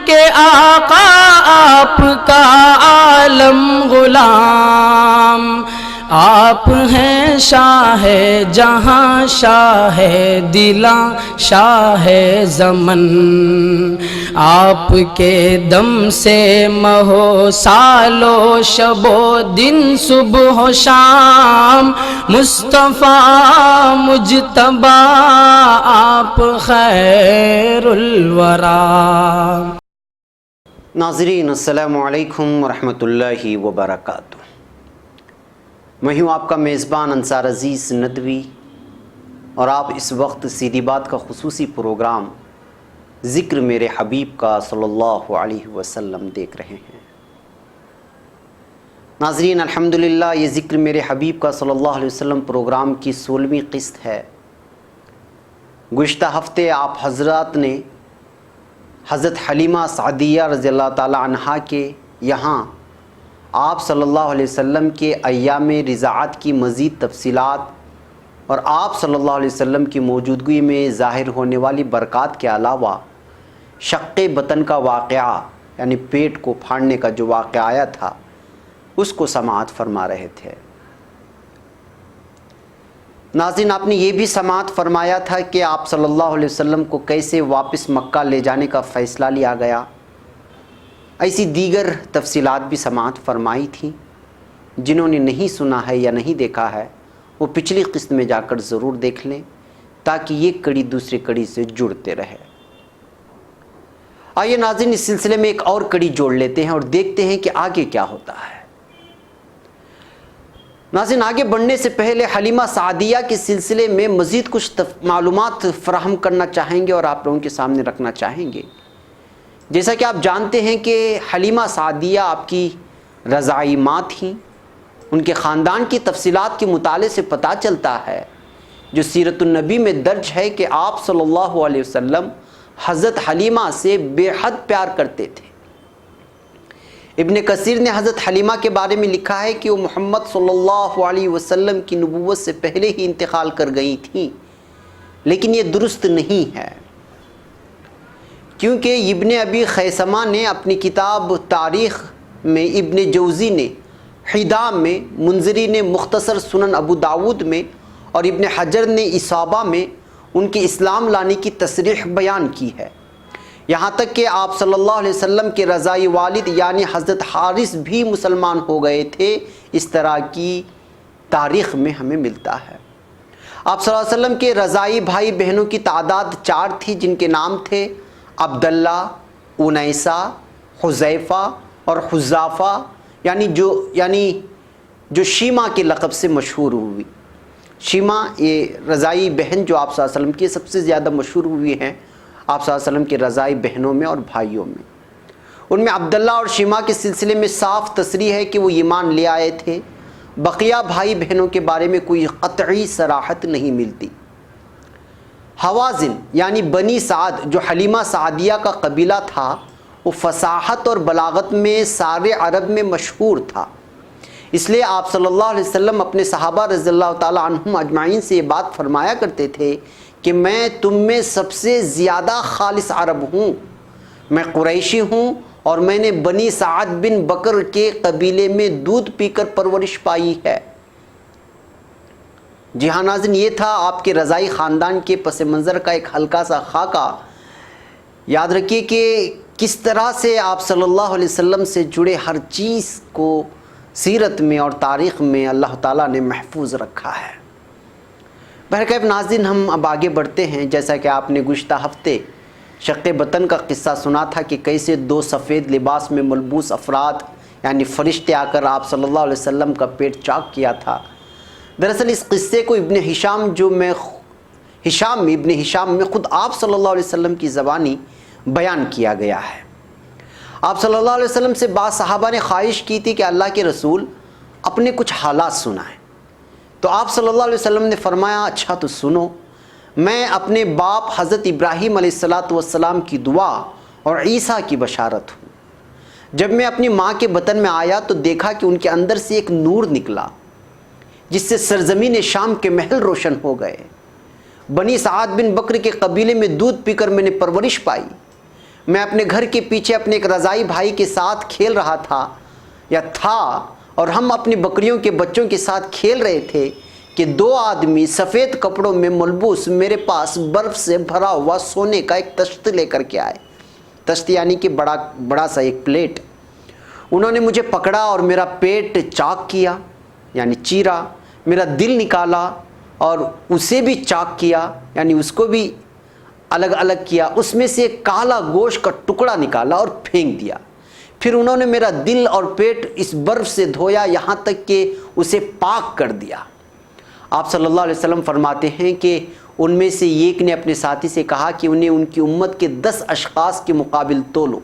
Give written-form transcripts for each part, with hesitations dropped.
کے آقا آپ کا عالم غلام، آپ ہیں شاہ جہاں شاہ دلاں شاہ زمن، آپ کے دم سے مہو سالو شب و دن صبح و شام، مصطفیٰ مجتبیٰ آپ خیر الورا۔ ناظرین السلام علیکم ورحمۃ اللہ وبرکاتہ۔ میں ہوں آپ کا میزبان انصار عزیز ندوی، اور آپ اس وقت سیدھی بات کا خصوصی پروگرام ذکر میرے حبیب کا صلی اللہ علیہ وسلم دیکھ رہے ہیں۔ ناظرین الحمدللہ یہ ذکر میرے حبیب کا صلی اللہ علیہ وسلم پروگرام کی 16ویں قسط ہے۔ گزشتہ ہفتے آپ حضرات نے حضرت حلیمہ سعدیہ رضی اللہ تعالی عنہا کے یہاں آپ صلی اللہ علیہ وسلم کے ایام رضاعت کی مزید تفصیلات اور آپ صلی اللہ علیہ وسلم کی موجودگی میں ظاہر ہونے والی برکات کے علاوہ شق بطن کا واقعہ، یعنی پیٹ کو پھاڑنے کا جو واقعہ آیا تھا، اس کو سماعت فرما رہے تھے۔ ناظرین آپ نے یہ بھی سماعت فرمایا تھا کہ آپ صلی اللہ علیہ وسلم کو کیسے واپس مکہ لے جانے کا فیصلہ لیا گیا۔ ایسی دیگر تفصیلات بھی سماعت فرمائی تھیں۔ جنہوں نے نہیں سنا ہے یا نہیں دیکھا ہے وہ پچھلی قسط میں جا کر ضرور دیکھ لیں تاکہ یہ کڑی دوسری کڑی سے جڑتے رہے۔ آئیے ناظرین اس سلسلے میں ایک اور کڑی جوڑ لیتے ہیں اور دیکھتے ہیں کہ آگے کیا ہوتا ہے۔ ناظرین آگے بڑھنے سے پہلے حلیمہ سعدیہ کے سلسلے میں مزید کچھ معلومات فراہم کرنا چاہیں گے اور آپ لوگوں کے سامنے رکھنا چاہیں گے۔ جیسا کہ آپ جانتے ہیں کہ حلیمہ سعدیہ آپ کی رضاعی ماں تھیں۔ ان کے خاندان کی تفصیلات کے مطالعے سے پتہ چلتا ہے، جو سیرت النبی میں درج ہے، کہ آپ صلی اللہ علیہ وسلم حضرت حلیمہ سے بے حد پیار کرتے تھے۔ ابن کثیر نے حضرت حلیمہ کے بارے میں لکھا ہے کہ وہ محمد صلی اللہ علیہ وسلم کی نبوت سے پہلے ہی انتقال کر گئی تھیں، لیکن یہ درست نہیں ہے، کیونکہ ابن ابی خیثمہ نے اپنی کتاب تاریخ میں، ابن جوزی نے حدام میں، منذری نے مختصر سنن ابو داود میں اور ابن حجر نے اصابہ میں ان کے اسلام لانے کی تصریح بیان کی ہے۔ یہاں تک کہ آپ صلی اللہ علیہ وسلم کے رضاعی والد یعنی حضرت حارث بھی مسلمان ہو گئے تھے، اس طرح کی تاریخ میں ہمیں ملتا ہے۔ آپ صلی اللہ علیہ وسلم کے رضاعی بھائی بہنوں کی تعداد 4 تھی، جن کے نام تھے عبداللہ، انیسہ، حذیفہ اور حذافہ، یعنی جو شیمہ کے لقب سے مشہور ہوئی۔ شیمہ یہ رضاعی بہن جو آپ صلی اللہ علیہ وسلم کی سب سے زیادہ مشہور ہوئی ہیں، آپ صلی اللہ علیہ وسلم کے رضاعی بہنوں میں اور بھائیوں میں۔ ان میں عبداللہ اور شیمہ کے سلسلے میں صاف تصریح ہے کہ وہ ایمان لے آئے تھے۔ بقیہ بھائی بہنوں کے بارے میں کوئی قطعی صراحت نہیں ملتی۔ حوازن یعنی بنی سعد جو حلیمہ سعدیہ کا قبیلہ تھا، وہ فصاحت اور بلاغت میں سارے عرب میں مشہور تھا۔ اس لیے آپ صلی اللہ علیہ وسلم اپنے صحابہ رضی اللہ تعالی عنہم اجمعین سے یہ بات فرمایا کرتے تھے کہ میں تم میں سب سے زیادہ خالص عرب ہوں، میں قریشی ہوں، اور میں نے بنی سعد بن بکر کے قبیلے میں دودھ پی کر پرورش پائی ہے۔ جی ہاں ناظرین، یہ تھا آپ کے رضاعی خاندان کے پس منظر کا ایک ہلکا سا خاکہ۔ یاد رکھیے کہ کس طرح سے آپ صلی اللہ علیہ وسلم سے جڑے ہر چیز کو سیرت میں اور تاریخ میں اللہ تعالیٰ نے محفوظ رکھا ہے۔ بہرکیف ناظرین ہم اب آگے بڑھتے ہیں۔ جیسا کہ آپ نے گزشتہ ہفتے شق بطن کا قصہ سنا تھا کہ کیسے 2 سفید لباس میں ملبوس افراد یعنی فرشتے آ کر آپ صلی اللہ علیہ وسلم کا پیٹ چاک کیا تھا۔ دراصل اس قصے کو ابن ہشام میں خود آپ صلی اللہ علیہ وسلم کی زبانی بیان کیا گیا ہے۔ آپ صلی اللہ علیہ وسلم سے بعض صحابہ نے خواہش کی تھی کہ اللہ کے رسول اپنے کچھ حالات سنائیں، تو آپ صلی اللہ علیہ وسلم نے فرمایا اچھا تو سنو، میں اپنے باپ حضرت ابراہیم علیہ السلام کی دعا اور عیسیٰ کی بشارت ہوں۔ جب میں اپنی ماں کے بطن میں آیا تو دیکھا کہ ان کے اندر سے ایک نور نکلا جس سے سرزمین شام کے محل روشن ہو گئے۔ بنی سعد بن بکر کے قبیلے میں دودھ پی کر میں نے پرورش پائی۔ میں اپنے گھر کے پیچھے اپنے ایک رضائی بھائی کے ساتھ کھیل رہا تھا اور ہم اپنی بکریوں کے بچوں کے ساتھ کھیل رہے تھے کہ دو آدمی سفید کپڑوں میں ملبوس میرے پاس برف سے بھرا ہوا سونے کا ایک تشت لے کر کے آئے. تشت یعنی کہ بڑا سا ایک پلیٹ. انہوں نے مجھے پکڑا اور میرا پیٹ چاک کیا یعنی چیرا، میرا دل نکالا اور اسے بھی چاک کیا یعنی اس کو بھی الگ الگ کیا. اس میں سے ایک کالا گوشت کا ٹکڑا نکالا اور پھینک دیا. پھر انہوں نے میرا دل اور پیٹ اس برف سے دھویا یہاں تک کہ اسے پاک کر دیا. آپ صلی اللہ علیہ وسلم فرماتے ہیں کہ ان میں سے ایک نے اپنے ساتھی سے کہا کہ انہیں ان کی امت کے 10 اشخاص کے مقابل تولو.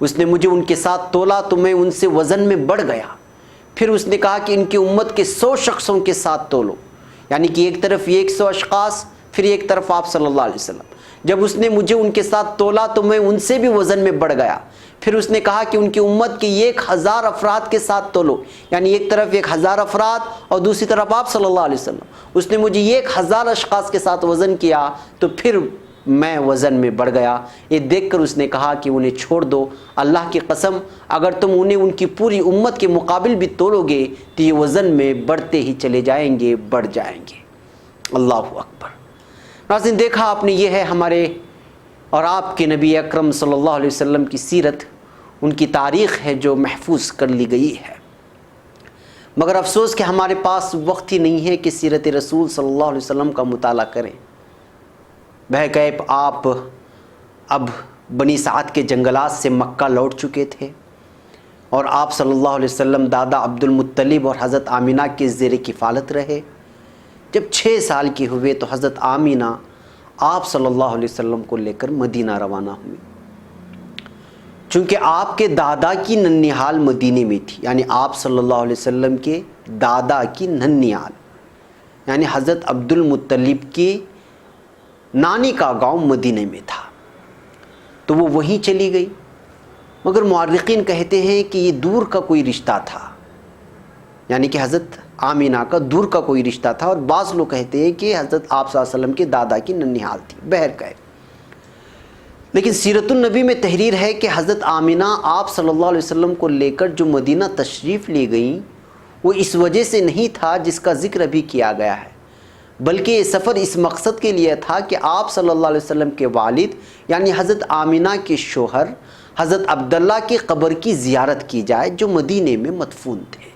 اس نے مجھے ان کے ساتھ تولا تو میں ان سے وزن میں بڑھ گیا. پھر اس نے کہا کہ ان کی امت کے 100 شخصوں کے ساتھ تولو، یعنی کہ ایک طرف 100 اشخاص، پھر ایک طرف آپ صلی اللہ علیہ وسلم. جب اس نے مجھے ان کے ساتھ تولا تو میں ان سے بھی وزن میں بڑھ گیا. پھر اس نے کہا کہ ان کی امت کے 1000 افراد کے ساتھ تولو، یعنی ایک طرف 1000 افراد اور دوسری طرف آپ صلی اللہ علیہ وسلم. اس نے مجھے 1000 اشخاص کے ساتھ وزن کیا تو پھر میں وزن میں بڑھ گیا. یہ دیکھ کر اس نے کہا کہ انہیں چھوڑ دو، اللہ کی قسم اگر تم انہیں ان کی پوری امت کے مقابل بھی تولو گے تو یہ وزن میں بڑھتے ہی چلے جائیں گے، بڑھ جائیں گے. اللہ اکبر. ناظرین، دیکھا آپ نے، یہ ہے ہمارے اور آپ کے نبی اکرم صلی اللہ علیہ وسلم کی سیرت، ان کی تاریخ ہے جو محفوظ کر لی گئی ہے. مگر افسوس کہ ہمارے پاس وقت ہی نہیں ہے کہ سیرت رسول صلی اللہ علیہ وسلم کا مطالعہ کریں. بہرکیف آپ اب بنی سعد کے جنگلات سے مکہ لوٹ چکے تھے اور آپ صلی اللہ علیہ وسلم دادا عبد المطلب اور حضرت آمینہ کے زیر کفالت رہے. جب 6 سال کی ہوئے تو حضرت آمینہ آپ صلی اللہ علیہ وسلم کو لے کر مدینہ روانہ ہوئی. چونکہ آپ کے دادا کی ننیحال مدینے میں تھی، یعنی آپ صلی اللہ علیہ وسلم کے دادا کی ننیحال یعنی حضرت عبد المطلب کی نانی کا گاؤں مدینے میں تھا، تو وہ وہیں چلی گئی. مگر مورخین کہتے ہیں کہ یہ دور کا کوئی رشتہ تھا، یعنی کہ حضرت آمینہ کا دور کا کوئی رشتہ تھا، اور بعض لوگ کہتے ہیں کہ حضرت آپ صلی اللہ علیہ وسلم کے دادا کی ننیحال تھی. بہرکیف لیکن سیرت النبی میں تحریر ہے کہ حضرت آمینہ آپ صلی اللہ علیہ وسلم کو لے کر جو مدینہ تشریف لے گئیں وہ اس وجہ سے نہیں تھا جس کا ذکر ابھی کیا گیا ہے، بلکہ یہ سفر اس مقصد کے لیے تھا کہ آپ صلی اللہ علیہ وسلم کے والد یعنی حضرت آمینہ کے شوہر حضرت عبداللہ کی قبر کی زیارت کی جائے جو مدینے میں مدفون تھے.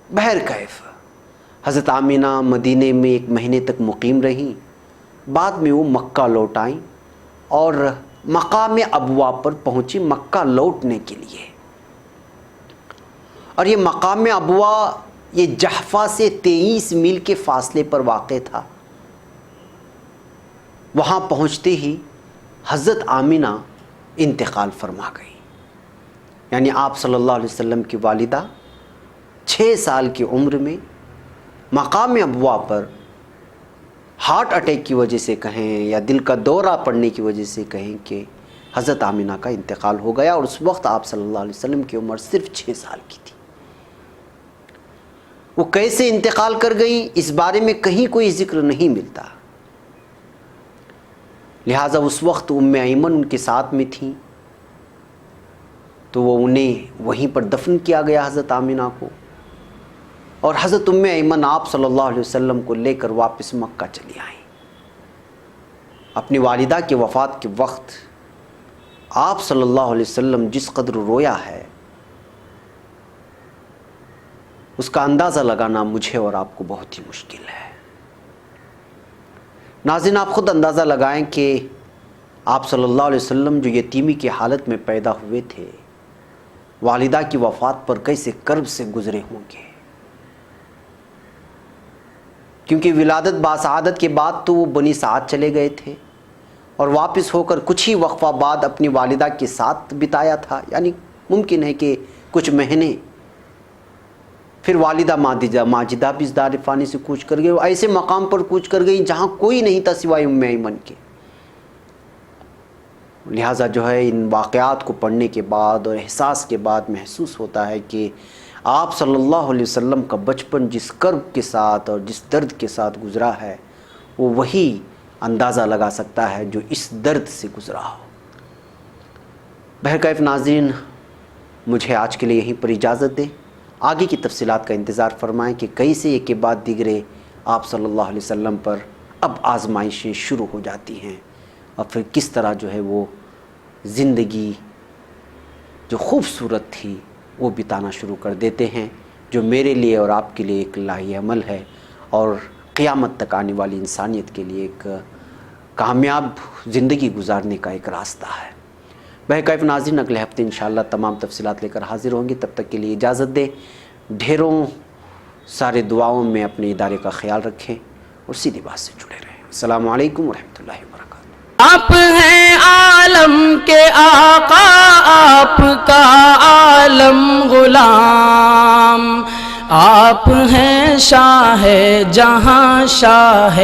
بہرکیف حضرت آمینہ مدینے میں 1 مہینے تک مقیم رہیں. بعد میں وہ مکہ لوٹ آئیں اور مقام ابوا پر پہنچی مکہ لوٹنے کے لیے. اور یہ مقام ابوا یہ جحفہ سے 23 میل کے فاصلے پر واقع تھا. وہاں پہنچتے ہی حضرت آمینہ انتقال فرما گئی، یعنی آپ صلی اللہ علیہ وسلم کی والدہ 6 سال کی عمر میں مقام ابوا پر ہارٹ اٹیک کی وجہ سے کہیں یا دل کا دورہ پڑنے کی وجہ سے کہیں کہ حضرت آمینہ کا انتقال ہو گیا، اور اس وقت آپ صلی اللہ علیہ وسلم کی عمر صرف 6 سال کی تھی. وہ کیسے انتقال کر گئیں اس بارے میں کہیں کوئی ذکر نہیں ملتا، لہٰذا اس وقت ام ایمن ان کے ساتھ میں تھیں تو وہ انہیں وہیں پر دفن کیا گیا حضرت آمینہ کو، اور حضرت ام ایمن آپ صلی اللہ علیہ وسلم کو لے کر واپس مکہ چلی آئیں. اپنی والدہ کی وفات کے وقت آپ صلی اللہ علیہ وسلم جس قدر رویا ہے اس کا اندازہ لگانا مجھے اور آپ کو بہت ہی مشکل ہے. ناظرین، آپ خود اندازہ لگائیں کہ آپ صلی اللہ علیہ وسلم جو یتیمی کی حالت میں پیدا ہوئے تھے، والدہ کی وفات پر کیسے کرب سے گزرے ہوں گے، کیونکہ ولادت باسعادت کے بعد تو وہ بنی سعد چلے گئے تھے اور واپس ہو کر کچھ ہی وقفہ بعد اپنی والدہ کے ساتھ بتایا تھا، یعنی ممکن ہے کہ کچھ مہینے. پھر والدہ ماجدہ بھی اس دار فانی سے کوچ کر گئی، ایسے مقام پر کوچ کر گئی جہاں کوئی نہیں تھا سوائے ام ایمن کے. لہٰذا جو ہے ان واقعات کو پڑھنے کے بعد اور احساس کے بعد محسوس ہوتا ہے کہ آپ صلی اللہ علیہ وسلم کا بچپن جس کرب کے ساتھ اور جس درد کے ساتھ گزرا ہے وہ وہی اندازہ لگا سکتا ہے جو اس درد سے گزرا ہو۔ بہرکیف ناظرین، مجھے آج کے لیے یہیں پر اجازت دیں، آگے کی تفصیلات کا انتظار فرمائیں کہ کیسے ایک کے بعد دیگرے آپ صلی اللہ علیہ وسلم پر اب آزمائشیں شروع ہو جاتی ہیں، اور پھر کس طرح جو ہے وہ زندگی جو خوبصورت تھی وہ بتانا شروع کر دیتے ہیں، جو میرے لیے اور آپ کے لیے ایک لاہی عمل ہے، اور قیامت تک آنے والی انسانیت کے لیے ایک کامیاب زندگی گزارنے کا ایک راستہ ہے۔ بہرکیف ناظرین، اگلے ہفتے انشاءاللہ تمام تفصیلات لے کر حاضر ہوں گے، تب تک کے لیے اجازت دیں، ڈھیروں سارے دعاؤں میں اپنے ادارے کا خیال رکھیں اور سیدھی بات سے جڑے رہیں۔ السلام علیکم ورحمۃ اللہ وبرکاتہ۔ آپ ہیں عالم کے آقا، آپ کا عالم غلام، آپ ہیں شاہ جہاں، شاہ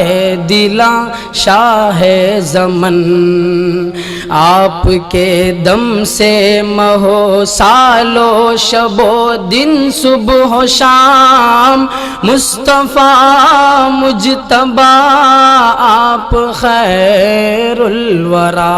دلاں، شاہ زمن، آپ کے دم سے مہو سالو شب و دن، صبح و شام، مصطفیٰ مجتبیٰ آپ خیر الورا۔